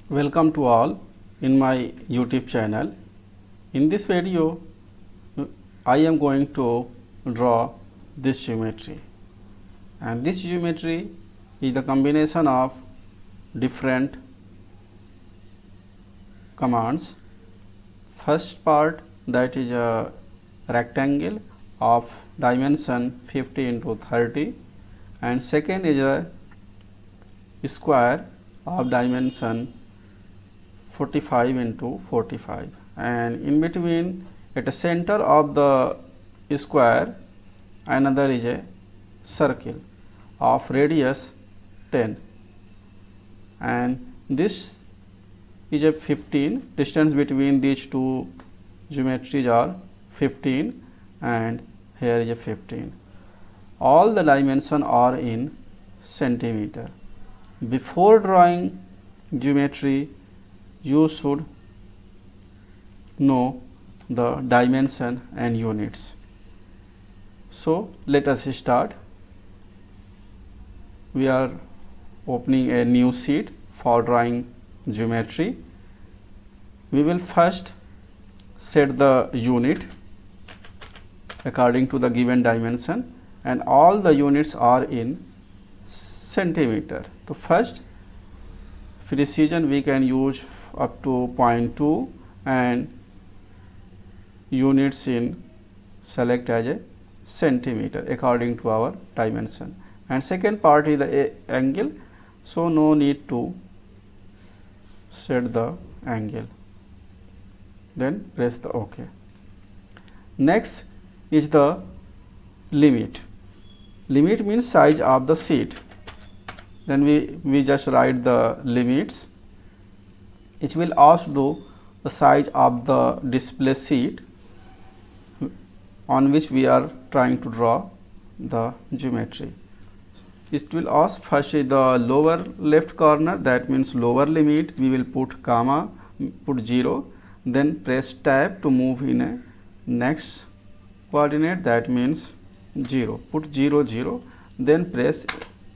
Welcome to all in my YouTube channel. In this video, I am going to draw this geometry, and this geometry is the combination of different commands. First part, that is a rectangle of dimension 50 into 30, and second is a square of dimension 45 into 45, and in between at the center of the square another is a circle of radius 10, and this is a 15. Distance between these two geometries are 15, and here is a 15. All the dimensions are in centimeter. Before drawing geometry, you should know the dimension and units. So let us start. We are opening a new sheet for drawing geometry. We will first set the unit according to the given dimension, and all the units are in centimeter. So first precision we can use up to 0.2, and units in select as a centimeter according to our dimension. And second part is the angle, so no need to set the angle, then press the OK. Next is the limit. Limit means size of the sheet. Then we just write the limits. It will also the size of the display sheet on which we are trying to draw the geometry. It will ask first is the lower left corner, that means lower limit. We will put comma, put 0, then press tab to move in a next coordinate, that means 0. Put 0 0, then press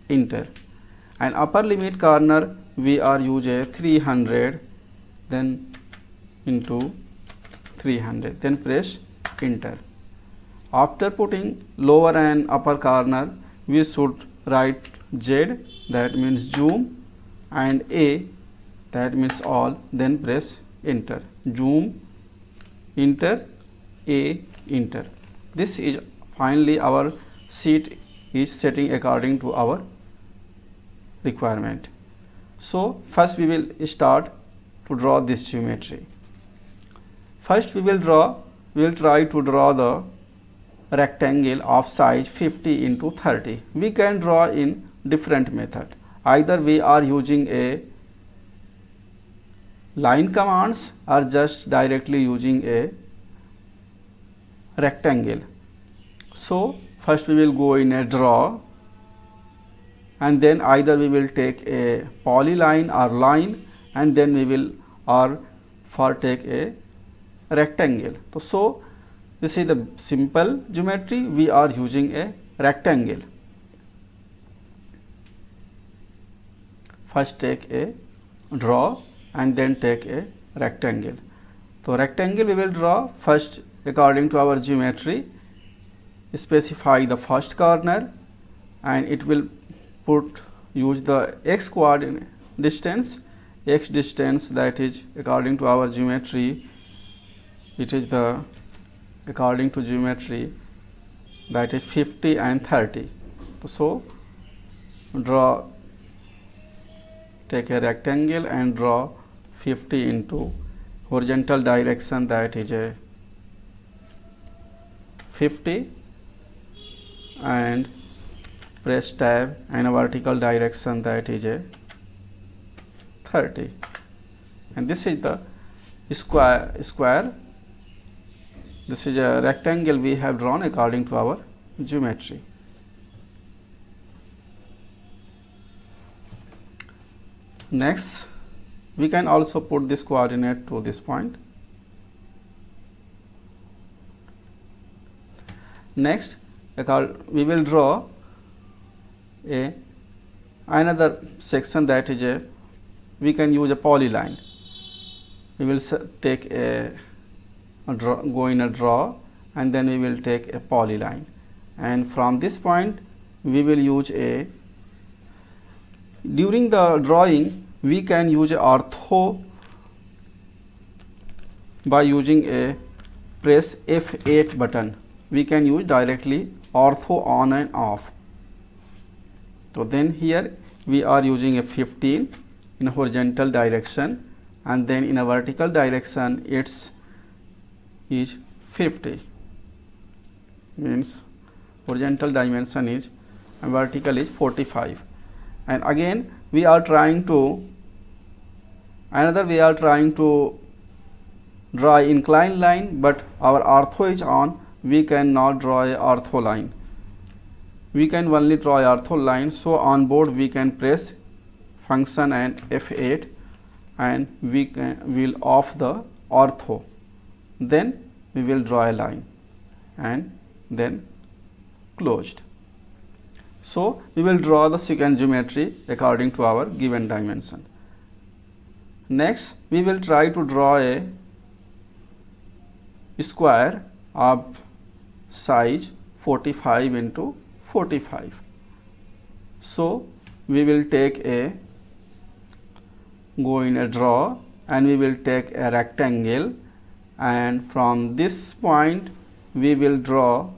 enter. And upper limit corner we are use a 300, then into 300, then press enter. After putting lower and upper corner, we should write Z, that means zoom, and A, that means all, then press enter. Zoom, enter, A, enter. This is finally our sheet is setting according to our requirement. So first we will start to draw this geometry. First we will try to draw the rectangle of size 50 into 30. We can draw in different method. Either we are using a line commands or just directly using a rectangle. So first we will go in a draw, and then either we will take a polyline or line, and then we will take a rectangle. So this is the simple geometry. We are using a rectangle. First take a draw and then take a rectangle. So rectangle we will draw first according to our geometry. Specify the first corner, and it will use the x coordinate distance. X distance, that is according to our geometry, it is the according to geometry, that is 50 and 30. So draw, take a rectangle and draw 50 into horizontal direction, that is a 50, and press tab, and a vertical direction, that is a 30. And this is the square. This is a rectangle we have drawn according to our geometry. Next, we can also put this coordinate to this point. Next, we will draw another section, that is a we can use a polyline. We will take a draw, go in a draw, and then we will take a polyline, and from this point we will use a, during the drawing we can use a ortho by using a press F8 button. We can use directly ortho on and off. So then here we are using a 15 in a horizontal direction, and then in a vertical direction it's is 50, means horizontal dimension is and vertical is 45. And again we are trying to draw inclined line, but our ortho is on, we cannot draw a ortho line. We can only draw a ortho line. So on board we can press function and F8, and we will off the ortho. Then we will draw a line and then closed. So we will draw the secant geometry according to our given dimension. Next we will try to draw a square of size 45 into 45. So we will take a, go in a draw, and we will take a rectangle, and from this point we will draw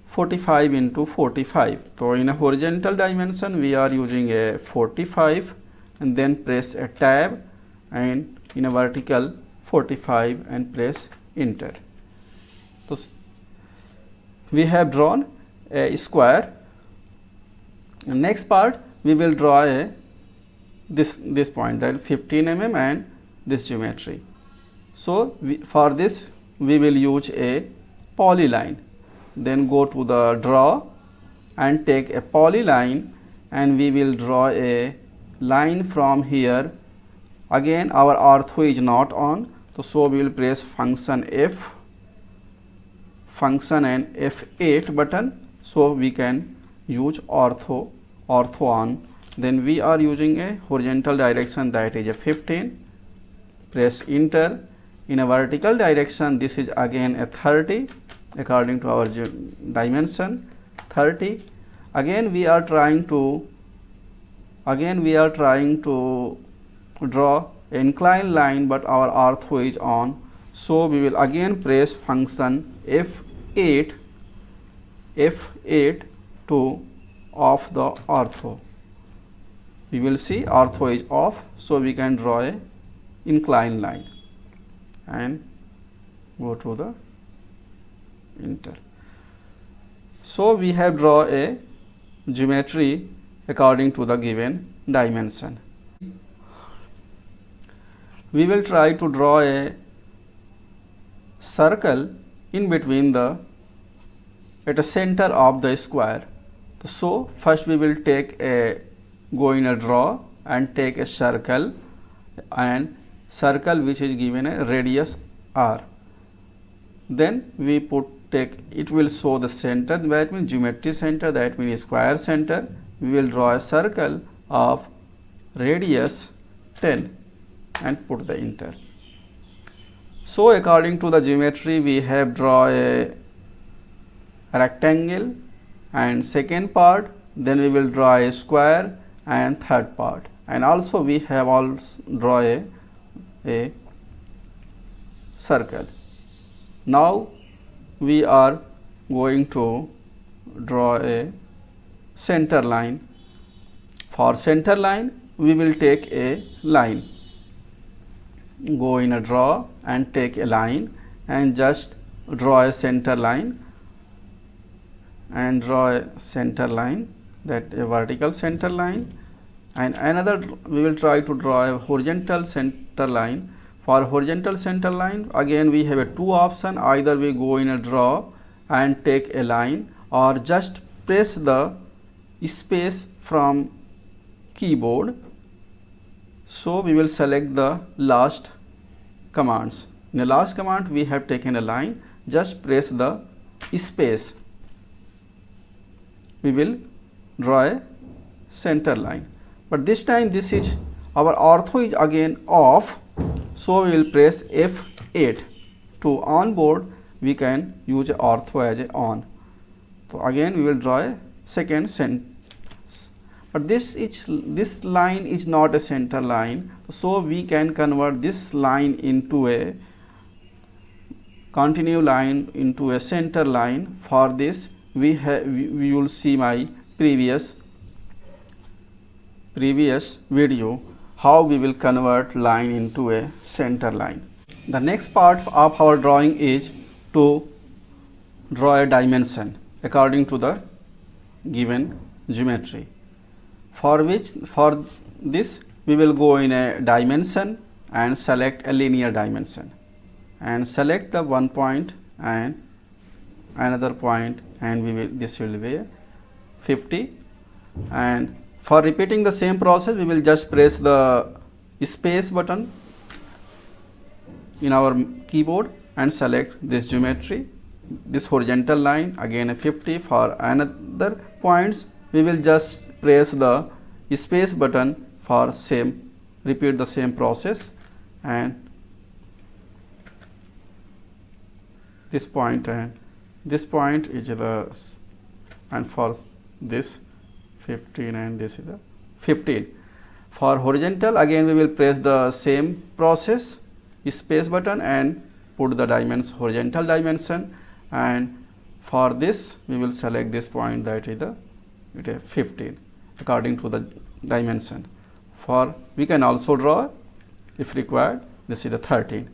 45 into 45. So in a horizontal dimension we are using a 45, and then press a tab, and in a vertical 45 and press enter. So we have drawn a square. Next part we will draw a this point, that 15 mm and this geometry. So for this we will use a polyline. Then go to the draw and take a polyline, and we will draw a line from here. Again our ortho is not on, so we will press function and F8 button, so we can use ortho on. Then we are using a horizontal direction, that is a 15, press enter. In a vertical direction this is again a 30 according to our dimension, 30. Again we are trying to draw an inclined line, but our ortho is on, so we will again press function F8 to off the ortho. We will see ortho is off, so we can draw a inclined line and go to the enter. So we have drawn a geometry according to the given dimension. We will try to draw a circle in between at the center of the square. So first we will go in a draw and take a circle, and circle which is given a radius r. Then we it will show the center, that means geometry center, that means square center. We will draw a circle of radius 10 and put the enter. So according to the geometry we have drawn a rectangle and second part, then we will draw a square and third part, and also we have also draw a circle. Now we are going to draw a center line. For center line we will take a line, go in a draw and take a line and just draw a center line, and draw a center line, that a vertical center line, and another we will try to draw a horizontal center line. For horizontal center line again we have a two option, either we go in a draw and take a line, or just press the space from keyboard. So we will select the last commands. In the last command we have taken a line, just press the space, we will draw a center line. But this time this is our ortho is again off, so we will press F8. To on board we can use ortho as a on. So again we will draw a second center, but this line is not a center line, so we can convert this line into a continue line into a center line. For this we will see my previous video how we will convert line into a center line. The next part of our drawing is to draw a dimension according to the given geometry. For this we will go in a dimension and select a linear dimension and select the one point and another point, and this will be 50. And for repeating the same process, we will just press the space button in our keyboard and select this geometry, this horizontal line, again a 50. For another points we will just press the space button for repeat the same process, and this point and this point is the, and for this 15 and this is the 15. For horizontal again we will press the same process, space button, and put the horizontal dimension, and for this we will select this point, that is the 15 according to the dimension. For we can also draw if required, this is the 13.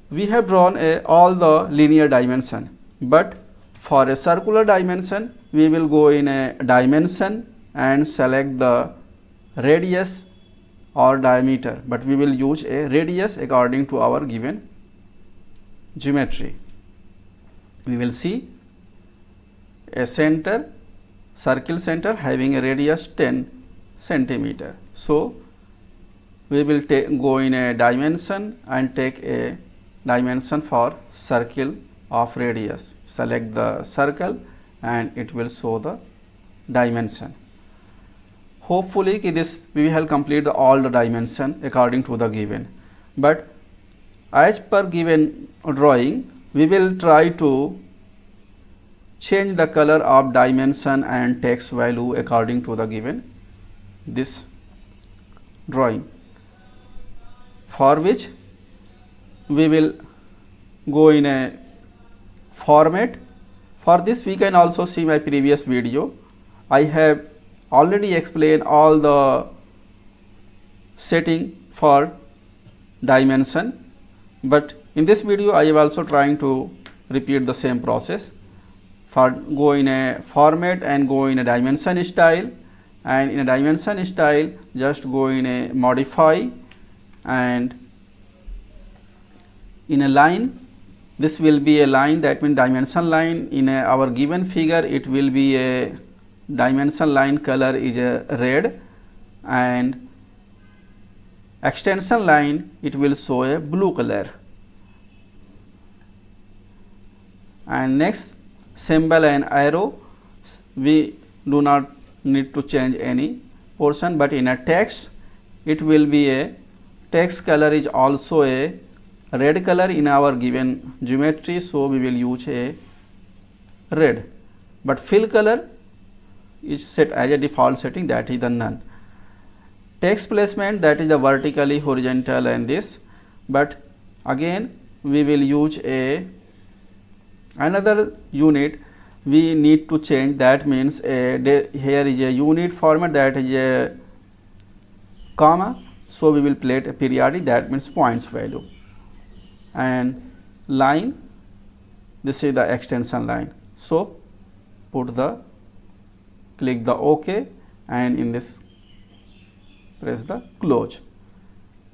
We have drawn all the linear dimension, but for a circular dimension we will go in a dimension and select the radius or diameter, but we will use a radius according to our given geometry. We will see a circle center having a radius 10 centimeter. So we will go in a dimension and take a dimension for circle of radius. Select the circle and it will show the dimension. Hopefully this we will complete all the dimension according to the given, but as per given drawing we will try to change the color of dimension and text value according to the given this drawing, for which we will go in a format. For this we can also see my previous video. I have already explained all the setting for dimension, but in this video I am also trying to repeat the same process. For go in a format and go in a dimension style, and in a dimension style just go in a modify, and in a line, this will be a line, that means dimension line. In our given figure it will be a dimension line color is a red, and extension line it will show a blue color. And next, symbol and arrow, we do not need to change any portion, but in a text it will be a text color is also a red color in our given geometry, so we will use a red, but fill color is set as a default setting, that is the none. Text placement, that is the vertically, horizontal, and this, but again we will use another unit we need to change, that means here is a unit format, that is a comma, so we will plate a periodic, that means points value, and line, this is the extension line, so click the OK, and in this press the close.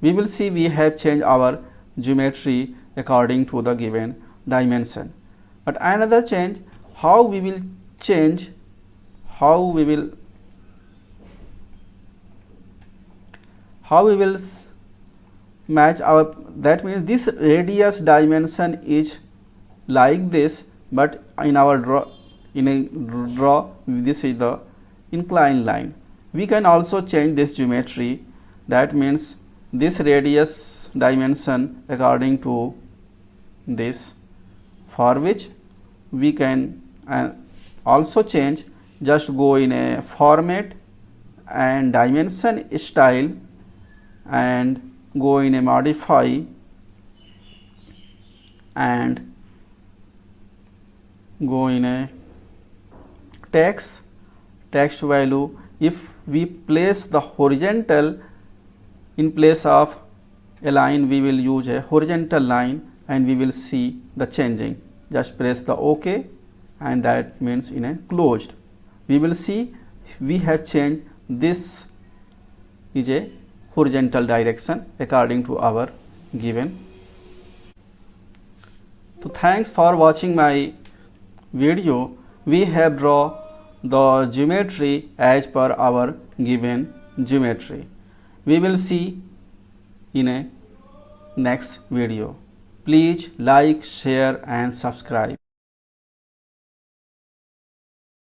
We will see we have changed our geometry according to the given dimension. But another change, how we will match our, that means this radius dimension is like this, but in our draw this is the inclined line. We can also change this geometry that means this radius dimension according to this, for which we can also change, just go in a format and dimension style and go in a modify and go in a text value. If we place the horizontal in place of a line, we will use a horizontal line and we will see the changing. Just press the OK and that means in a closed. We will see we have changed, this is a horizontal direction according to our given. So thanks for watching my video. We have drawn the geometry as per our given geometry. We will see in a next video. Please like, share and subscribe.